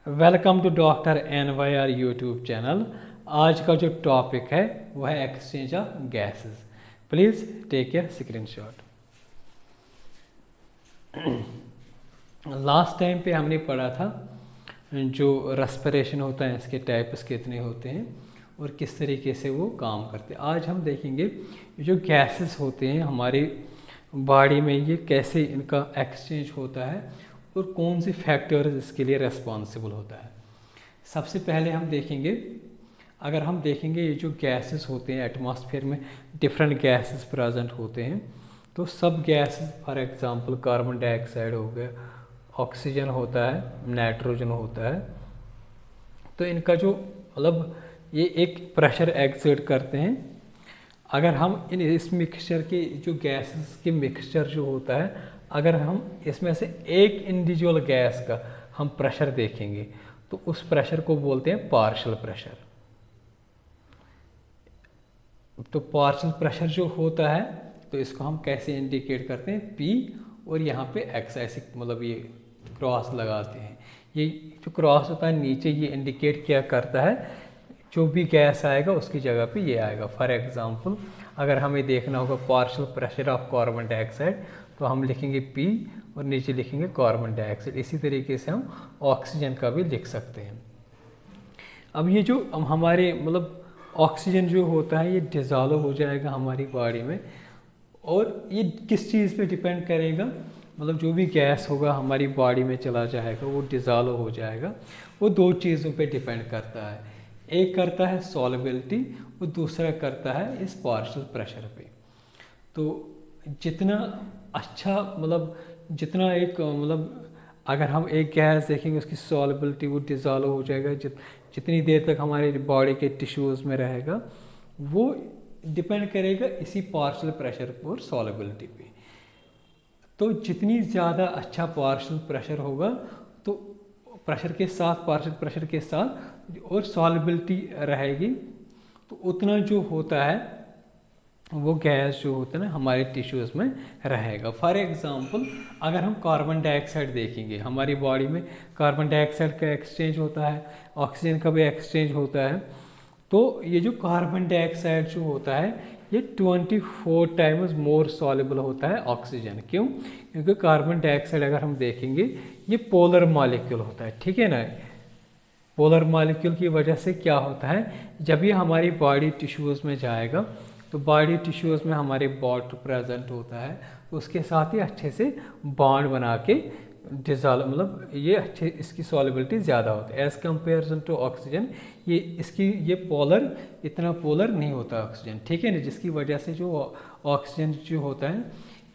Welcome to doctor NYR YouTube channel. आज का जो टॉपिक है वह है exchange of gases. Please take a screenshot. Last time पे हमने पढ़ा था जो रेस्पिरेशन होता है, इसके टाइप्स कितने होते हैं और किस तरीके से वो काम करते हैं। आज हम देखेंगे जो गैसेस होते हैं हमारी बॉडी में, ये कैसे इनका एक्सचेंज होता है और कौन से फैक्टर्स इसके लिए रेस्पॉन्सिबल होता है। सबसे पहले हम देखेंगे, अगर हम देखेंगे ये जो गैसेस होते हैं एटमॉस्फेयर में, डिफरेंट गैसेस प्रेजेंट होते हैं। तो सब gases, for example carbon dioxide हो गया, ऑक्सीजन होता है, नाइट्रोजन होता है। तो इनका जो मतलब ये एक प्रेशर एक्सर्ट करते हैं। अगर हम इस मिक्सचर के जो गैसेस के मिक्सचर जो होता है, अगर हम इसमें से एक इंडिविजुअल गैस का हम प्रेशर देखेंगे तो उस प्रेशर को बोलते हैं पार्शियल प्रेशर। तो पार्शियल प्रेशर जो होता है तो इसको हम कैसे इंडिकेट करते हैं, P और यहाँ पे X, ऐसे मतलब ये क्रॉस लगाते हैं। ये जो क्रॉस होता है नीचे, ये इंडिकेट क्या करता है, जो भी गैस आएगा उसकी जगह पे ये आएगा। फॉर एग्जांपल अगर हमें देखना होगा partial pressure of carbon dioxide तो हम लिखेंगे P और नीचे लिखेंगे कार्बन डाइऑक्साइड। इसी तरीके से हम ऑक्सीजन का भी लिख सकते हैं। अब ये जो हमारे मतलब ऑक्सीजन जो होता है ये डिज़ोल्व हो जाएगा हमारी बॉडी में, और ये किस चीज़ पे डिपेंड करेगा, मतलब जो भी गैस होगा हमारी बॉडी में चला जाएगा वो डिज़ोल्व हो जाएगा। वो दो चीज़ों पे डिपेंड करता है, एक करता है सॉल्युबिलिटी और दूसरा करता है इस पार्शियल प्रेशर पे। तो जितना अच्छा मतलब जितना एक मतलब अगर हम एक गैस देखेंगे उसकी सॉल्युबिलिटी वो डिज़ोल्व हो जाएगा, जितनी देर तक हमारे बॉडी के टिश्यूज़ में रहेगा वो डिपेंड करेगा इसी पार्शियल प्रेशर और सॉल्युबिलिटी पे। तो जितनी ज़्यादा अच्छा पार्शियल प्रेशर होगा तो प्रेशर के साथ, पार्शियल प्रेशर के साथ और सॉल्युबिलिटी रहेगी तो उतना जो होता है वो गैस जो होता है ना हमारे टिश्यूज़ में रहेगा। फॉर एग्जांपल अगर हम कार्बन डाइऑक्साइड देखेंगे, हमारी बॉडी में कार्बन डाइऑक्साइड का एक्सचेंज होता है, ऑक्सीजन का भी एक्सचेंज होता है। तो ये जो कार्बन डाइऑक्साइड जो होता है ये 24 टाइम्स मोर सॉल्युबल होता है ऑक्सीजन। क्यों? क्योंकि कार्बन डाइऑक्साइड अगर हम देखेंगे ये पोलर मॉलिक्यूल होता है, ठीक है ना। पोलर मॉलिक्यूल की वजह से क्या होता है, जब ये हमारी बॉडी टिश्यूज़ में जाएगा तो बॉडी टिश्यूज़ में हमारे वाटर प्रेजेंट होता है, तो उसके साथ ही अच्छे से बॉन्ड बना के डिज़ोल्व, मतलब ये अच्छे, इसकी सॉल्युबिलिटी ज़्यादा होती है एज़ कम्पेरिजन टू ऑक्सीजन। ये पोलर, इतना पोलर नहीं होता ऑक्सीजन, ठीक है ना, जिसकी वजह से जो ऑक्सीजन जो होता है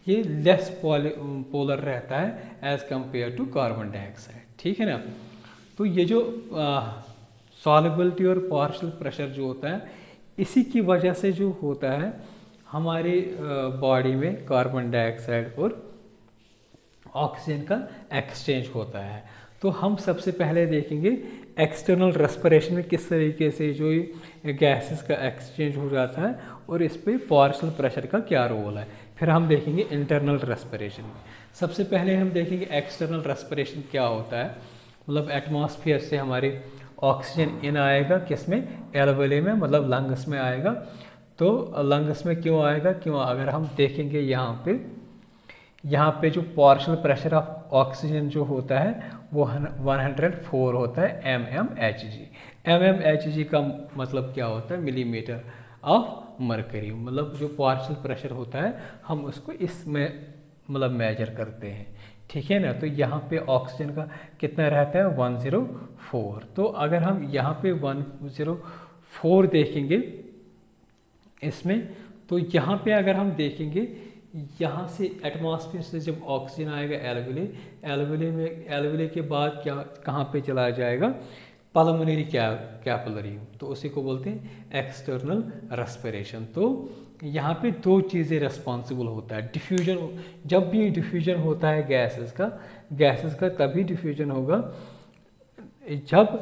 ये लेस पोलर रहता है as compared to carbon dioxide, ठीक है ना। तो ये जो सॉल्युबिलिटी और पार्शियल प्रेशर जो होता है इसी की वजह से जो होता है हमारे बॉडी में कार्बन डाइऑक्साइड और ऑक्सीजन का एक्सचेंज होता है। तो हम सबसे पहले देखेंगे एक्सटर्नल रेस्पिरेशन में किस तरीके से जो गैसेस का एक्सचेंज हो जाता है और इस पे पार्शियल प्रेशर का क्या रोल है। फिर हम देखेंगे इंटरनल रेस्पिरेशन में। सबसे पहले हम देखेंगे एक्सटर्नल रेस्पिरेशन क्या होता है। मतलब एटमॉस्फेयर से हमारे ऑक्सीजन इन आएगा, किस में, एल्वेली में, मतलब लंग्स में आएगा। तो लंग्स में क्यों आएगा, क्यों, अगर हम देखेंगे यहाँ पे जो पार्शियल प्रेशर ऑफ ऑक्सीजन जो होता है वो 104 होता है mmHg। mmHg का मतलब क्या होता है, मिलीमीटर ऑफ मरकरी। मतलब जो पार्शियल प्रेशर होता है हम उसको इसमें मतलब मेजर करते हैं, ठीक है ना। तो यहाँ पे ऑक्सीजन का कितना रहता है, 104। तो अगर हम यहाँ पे 104 देखेंगे इसमें, तो यहाँ पे अगर हम देखेंगे यहाँ से एटमॉस्फेयर से जब ऑक्सीजन आएगा एल्वेली के बाद क्या, कहाँ पे चला जाएगा, पल्मोनरी कैपिलरी, तो उसी को बोलते हैं एक्सटर्नल रेस्पिरेशन। तो यहाँ पे दो चीज़ें रिस्पॉन्सिबल होता है, डिफ्यूजन। जब भी डिफ्यूजन होता है गैसेस का तभी डिफ्यूजन होगा जब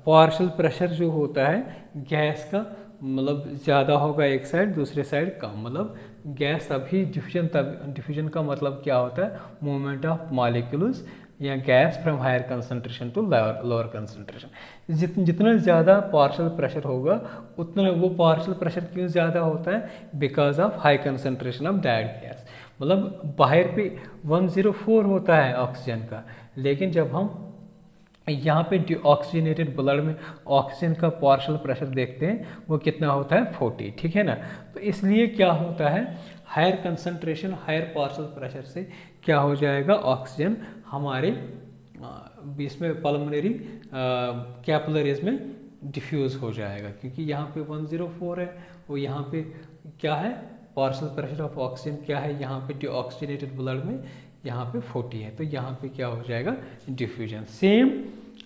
पार्शियल प्रेशर जो होता है गैस का मतलब ज़्यादा होगा एक साइड, दूसरे साइड कम। मतलब गैस अभी डिफ्यूजन का मतलब क्या होता है, मूवमेंट ऑफ मॉलिक्यूल्स या gas from higher concentration to lower concentration. जितना ज़्यादा पार्शियल प्रेशर होगा उतना वो पार्शियल प्रेशर क्यों ज़्यादा होता है, because of high concentration of that gas. मतलब बाहर पे 104 होता है ऑक्सीजन का, लेकिन जब हम यहाँ पे ऑक्सीजनेटेड ब्लड में ऑक्सीजन का पार्शियल प्रेशर देखते हैं वो कितना होता है 40, ठीक है ना। तो इसलिए क्या होता है, higher concentration higher partial pressure से क्या हो जाएगा, ऑक्सीजन हमारे इसमें पल्मोनरी कैपिलरीज में डिफ्यूज़ हो जाएगा, क्योंकि यहाँ पे 104 है और यहाँ पे क्या है, पार्शियल प्रेशर ऑफ ऑक्सीजन क्या है, यहाँ पे डीऑक्सीजनेटेड ब्लड में यहाँ पे 40 है, तो यहाँ पे क्या हो जाएगा, डिफ्यूजन। सेम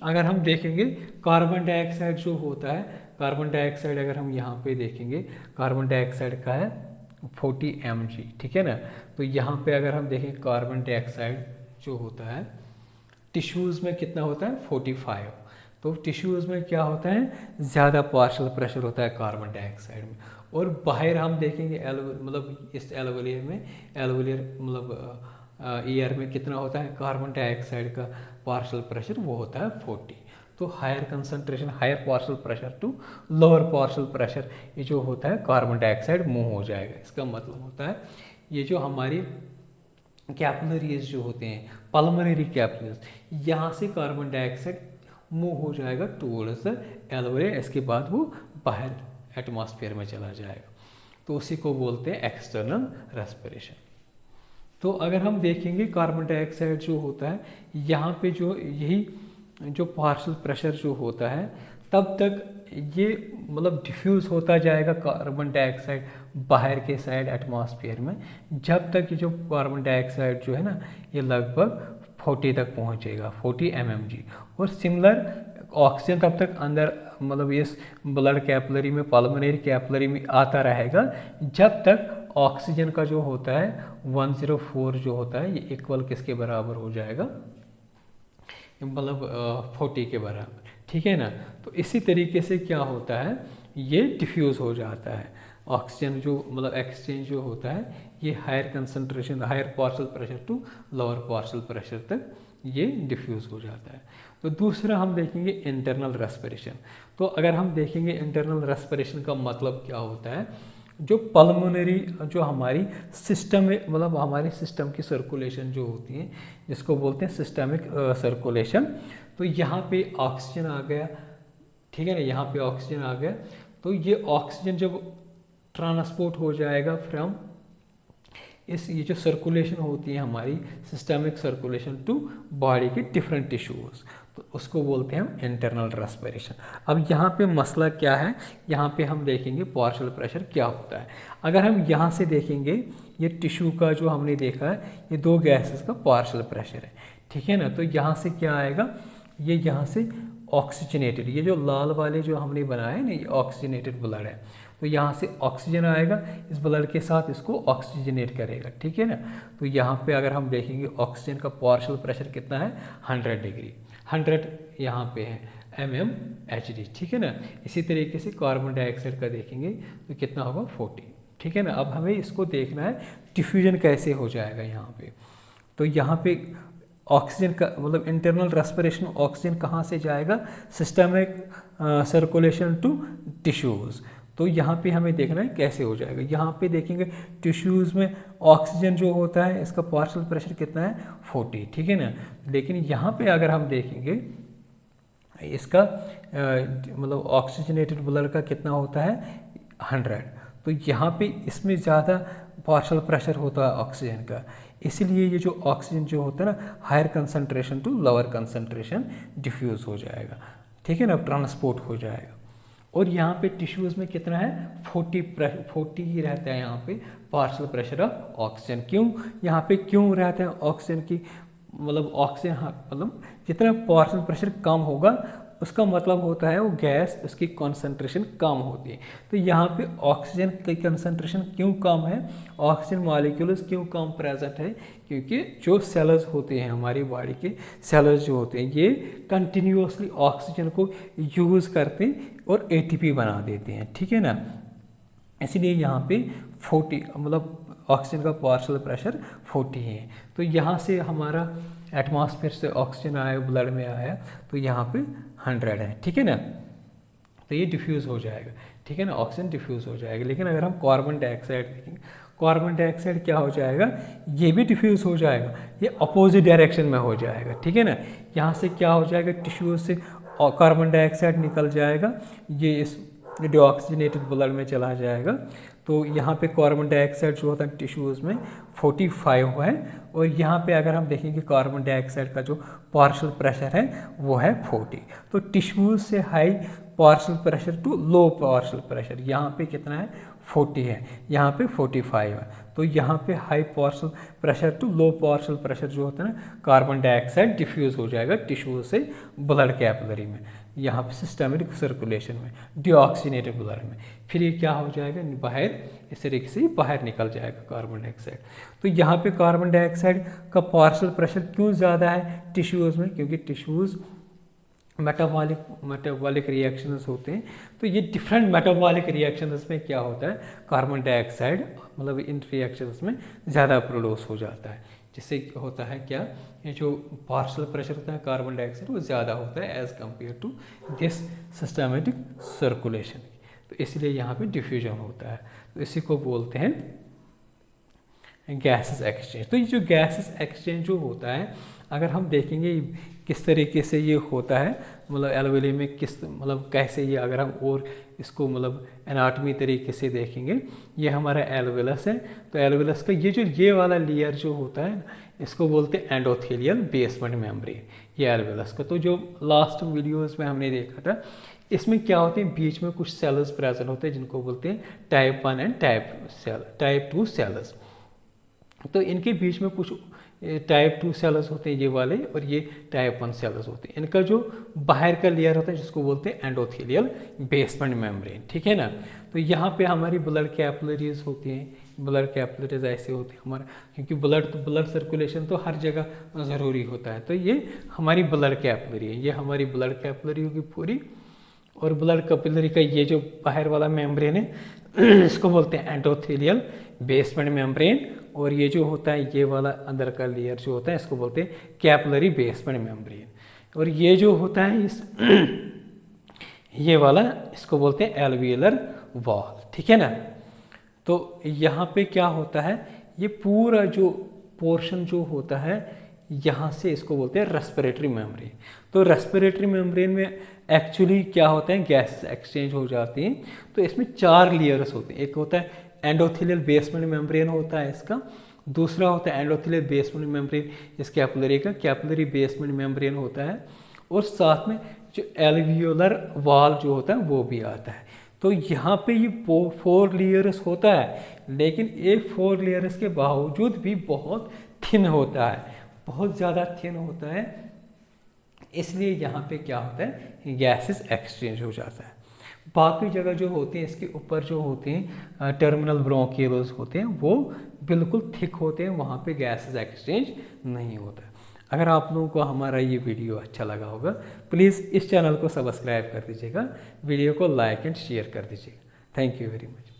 अगर हम देखेंगे कार्बन डाइऑक्साइड जो होता है, कार्बन डाइऑक्साइड अगर हम यहाँ पे देखेंगे, कार्बन डाइऑक्साइड का है 40 mg, ठीक है ना। तो यहाँ पे अगर हम देखें कार्बन डाइऑक्साइड जो होता है टिश्यूज़ में कितना होता है 45, तो टिश्यूज़ में क्या होता है, ज़्यादा पार्शियल प्रेशर होता है कार्बन डाइऑक्साइड में। और बाहर हम देखेंगे मतलब इस एल्वेलियर में, एल्वेलियर मतलब एयर में कितना होता है कार्बन डाइऑक्साइड का पार्शियल प्रेशर, वो होता है 40। तो higher concentration higher partial pressure to lower partial pressure, ये जो होता है कार्बन डाइऑक्साइड मूव हो जाएगा। इसका मतलब होता है ये जो हमारी कैपिलरीज जो होते हैं, पल्मोनरी कैपिलरीज, यहाँ से कार्बन डाइऑक्साइड मूव हो जाएगा टूवर्ड्स द एल्वेलियर, इसके बाद वो बाहर एटमॉस्फेयर में चला जाएगा, तो उसी को बोलते हैं एक्सटर्नल रेस्पिरेशन। तो अगर हम देखेंगे कार्बन डाइऑक्साइड जो होता है, यहाँ पे जो यही जो पार्शियल प्रेशर जो होता है, तब तक ये मतलब डिफ्यूज़ होता जाएगा कार्बन डाइऑक्साइड बाहर के साइड एटमॉस्फेयर में, जब तक ये जो कार्बन डाइऑक्साइड जो है ना ये लगभग 40 तक पहुँचेगा, 40 mmg। और सिमिलर ऑक्सीजन तब तक अंदर मतलब इस ब्लड कैपिलरी में, पल्मोनरी कैपिलरी में आता रहेगा, जब तक ऑक्सीजन का जो होता है 104 जो होता है ये इक्वल किसके बराबर हो जाएगा, मतलब 40 के बराबर, ठीक है ना। तो इसी तरीके से क्या होता है, ये डिफ्यूज़ हो जाता है ऑक्सीजन जो मतलब एक्सचेंज जो होता है, ये higher concentration higher partial pressure to lower partial pressure तक ये डिफ्यूज़ हो जाता है। तो दूसरा हम देखेंगे इंटरनल रेस्पिरेशन। तो अगर हम देखेंगे इंटरनल रेस्पिरेशन का मतलब क्या होता है, जो पल्मोनरी जो हमारी सिस्टम में मतलब हमारे सिस्टम की सर्कुलेशन जो होती है, जिसको बोलते हैं सिस्टमिक सर्कुलेशन, तो यहाँ पे ऑक्सीजन आ गया, ठीक है ना, यहाँ पे ऑक्सीजन आ गया, तो ये ऑक्सीजन जब ट्रांसपोर्ट हो जाएगा फ्रॉम ये जो सर्कुलेशन होती है हमारी सिस्टमिक सर्कुलेशन टू बॉडी के डिफरेंट टिश्यूज़, तो उसको बोलते हैं हम इंटरनल रेस्पिरेशन। अब यहाँ पे मसला क्या है, यहाँ पे हम देखेंगे पार्शियल प्रेशर क्या होता है। अगर हम यहाँ से देखेंगे ये टिश्यू का जो हमने देखा है, ये दो गैसेस का पार्शियल प्रेशर है, ठीक है ना। तो यहाँ से क्या आएगा, ये यहाँ से ऑक्सीजनेटेड, ये जो लाल वाले जो हमने बनाए ना, ये ऑक्सीजनेटेड ब्लड है, तो यहाँ से ऑक्सीजन आएगा, इस ब्लड के साथ इसको ऑक्सीजनेट करेगा, ठीक है ना। तो यहाँ पे अगर हम देखेंगे ऑक्सीजन का पार्शियल प्रेशर कितना है 100 डिग्री, 100 यहाँ पे है mmHg, ठीक है ना। इसी तरीके से कार्बन डाइऑक्साइड का देखेंगे तो कितना होगा 40, ठीक है ना। अब हमें इसको देखना है डिफ्यूजन कैसे हो जाएगा यहाँ पे। तो यहाँ पे ऑक्सीजन का मतलब इंटरनल रेस्पिरेशन, ऑक्सीजन कहाँ से जाएगा, सिस्टमिक सर्कुलेशन टू टिश्यूज़। तो यहाँ पे हमें देखना है कैसे हो जाएगा। यहाँ पे देखेंगे टिश्यूज़ में ऑक्सीजन जो होता है इसका पार्शियल प्रेशर कितना है 40, ठीक है ना। लेकिन यहाँ पे अगर हम देखेंगे इसका मतलब ऑक्सीजनेटेड ब्लड का कितना होता है 100, तो यहाँ पे इसमें ज़्यादा पार्शियल प्रेशर होता है ऑक्सीजन का, इसलिए ये जो ऑक्सीजन जो होता है ना higher concentration to lower concentration diffuse हो जाएगा, ठीक है ना, ट्रांसपोर्ट हो जाएगा। और यहाँ पे टिश्यूज़ में कितना है 40 ही रहता है यहाँ पे पार्शियल प्रेशर ऑफ ऑक्सीजन। क्यों यहाँ पे क्यों रहता है ऑक्सीजन की मतलब ऑक्सीजन, हाँ मतलब जितना पार्शियल प्रेशर कम होगा उसका मतलब होता है वो गैस उसकी कंसंट्रेशन कम होती है। तो यहाँ पे ऑक्सीजन की कंसंट्रेशन क्यों कम है, ऑक्सीजन मॉलिक्यूल्स क्यों कम प्रेजेंट है, क्योंकि जो सेल्स होते हैं हमारी बॉडी के सेल्स जो होते हैं ये कंटिन्यूसली ऑक्सीजन को यूज़ करते हैं और ATP बना देते हैं, ठीक है ना। इसलिए यहाँ पे 40 मतलब ऑक्सीजन का पार्शियल प्रेशर 40 है। तो यहाँ से हमारा एटमॉस्फेयर से ऑक्सीजन आया, ब्लड में आया, तो यहाँ पे 100 है, ठीक है ना, तो ये डिफ्यूज़ हो जाएगा, ठीक है ना, ऑक्सीजन डिफ्यूज़ हो जाएगा। लेकिन अगर हम कार्बन डाइऑक्साइड देखेंगे, कार्बन डाइऑक्साइड क्या हो जाएगा, ये भी डिफ्यूज़ हो जाएगा, ये अपोजिट डायरेक्शन में हो जाएगा, ठीक है ना। यहाँ से क्या हो जाएगा, टिश्यूज से कार्बन डाइऑक्साइड निकल जाएगा, ये इस डीऑक्सीजनेटेड ब्लड में चला जाएगा। तो यहाँ पे कार्बन डाइऑक्साइड जो होता है टिश्यूज़ में 45 है, और यहाँ पे अगर हम देखेंगे कार्बन डाइऑक्साइड का जो पार्शियल प्रेशर है वो है 40। तो टिश्यूज़ से high partial pressure to low partial pressure, यहाँ पे कितना है 40 है, यहाँ पे 45 है। तो यहाँ पे high partial pressure to low partial pressure जो होता है ना, कार्बन डाइऑक्साइड डिफ्यूज़ हो जाएगा टिश्यूज से ब्लड कैपिलरी में, यहाँ पे सिस्टमेटिक सर्कुलेशन में, डीऑक्सीनेटेड ब्लड में। फिर ये क्या हो जाएगा, बाहर इस तरीके से बाहर निकल जाएगा कार्बन डाइऑक्साइड। तो यहाँ पे कार्बन डाइऑक्साइड का पार्शियल प्रेशर क्यों ज़्यादा है टिश्यूज़ में, क्योंकि टिश्यूज़ मेटाबॉलिक रिएक्शंस होते हैं। तो ये डिफरेंट मेटाबॉलिक रिएक्शंस में क्या होता है, कार्बन डाइऑक्साइड मतलब इन रिएक्शंस में ज़्यादा प्रोड्यूस हो जाता है, जिससे होता है क्या, ये जो पार्शियल प्रेशर होता है कार्बन डाइऑक्साइड वो ज़्यादा होता है as compared to this systematic circulation. तो इसलिए यहाँ पे डिफ्यूजन होता है, तो इसी को बोलते हैं गैसेस एक्सचेंज। तो ये जो गैसेस एक्सचेंज जो होता है, अगर हम देखेंगे किस तरीके से ये होता है, मतलब एल्वेली में किस मतलब कैसे ये, अगर हम और इसको मतलब एनाटॉमी तरीके से देखेंगे, ये हमारा एल्वेलस है। तो एल्वेलस का ये वाला लेयर जो होता है इसको बोलते हैं एंडोथेलियल बेसमेंट मेम्ब्रेन, ये एल्वेलस का। तो जो लास्ट वीडियोस में हमने देखा था, इसमें क्या होते हैं, बीच में कुछ सेल्स प्रेजेंट होते हैं जिनको बोलते हैं टाइप 1 एंड टाइप 2 सेल्स। तो इनके बीच में कुछ टाइप 2 सेल्स होते हैं ये वाले, और ये टाइप 1 सेल्स होते हैं। इनका जो बाहर का लेयर होता है जिसको बोलते हैं एंडोथेलियल बेसमेंट मेम्ब्रेन, ठीक है ना। तो यहाँ पे हमारी ब्लड कैपिलरीज होती हैं, ब्लड कैपिलरीज ऐसे होते हैं हमारा, क्योंकि ब्लड सर्कुलेशन तो हर जगह ज़रूरी होता है। तो ये हमारी ब्लड कैपिलरी है, ये हमारी ब्लड कैपिलरी होगी पूरी, और ब्लड कैपिलरी का ये जो बाहर वाला मेम्ब्रेन है इसको बोलते हैं एंडोथेलियल बेसमेंट मेम्ब्रेन, और ये जो होता है ये वाला अंदर का लेयर जो होता है इसको बोलते हैं कैपिलरी बेसमेंट मेम्ब्रेन, और ये जो होता है इस ये वाला इसको बोलते हैं एल्वियोलर वॉल, ठीक है ना। तो यहाँ पे क्या होता है, ये पूरा जो पोर्शन जो होता है यहाँ से इसको बोलते हैं रेस्पिरेटरी मेम्ब्रेन। तो रेस्पिरेटरी मेम्ब्रेन में एक्चुअली क्या होता है, गैसेस एक्सचेंज हो जाती हैं। तो इसमें 4 लेयर्स होते हैं, एक होता है एंडोथेलियल बेसमेंट मेम्ब्रेन होता है इसका, दूसरा होता है एंडोथेलियल बेसमेंट मेम्ब्रेन इस कैपिलरी का, कैपिलरी बेसमेंट मेम्ब्रेन होता है, और साथ में जो एल्वियोलर वॉल जो होता है वो भी आता है। तो यहाँ पे ये 4 लेयर्स होता है, लेकिन ये 4 लेयर्स के बावजूद भी बहुत थिन होता है, बहुत ज़्यादा थिन होता है, इसलिए यहाँ पे क्या होता है, गैसेस एक्सचेंज हो जाता है। बाकी जगह जो होते हैं इसके ऊपर जो होते हैं टर्मिनल ब्रोंकियल्स होते हैं वो बिल्कुल थिक होते हैं, वहाँ पे गैसेस एक्सचेंज नहीं होता। अगर आप लोगों को हमारा ये वीडियो अच्छा लगा होगा, प्लीज़ इस चैनल को सब्सक्राइब कर दीजिएगा, वीडियो को लाइक एंड शेयर कर दीजिएगा। Thank you very much.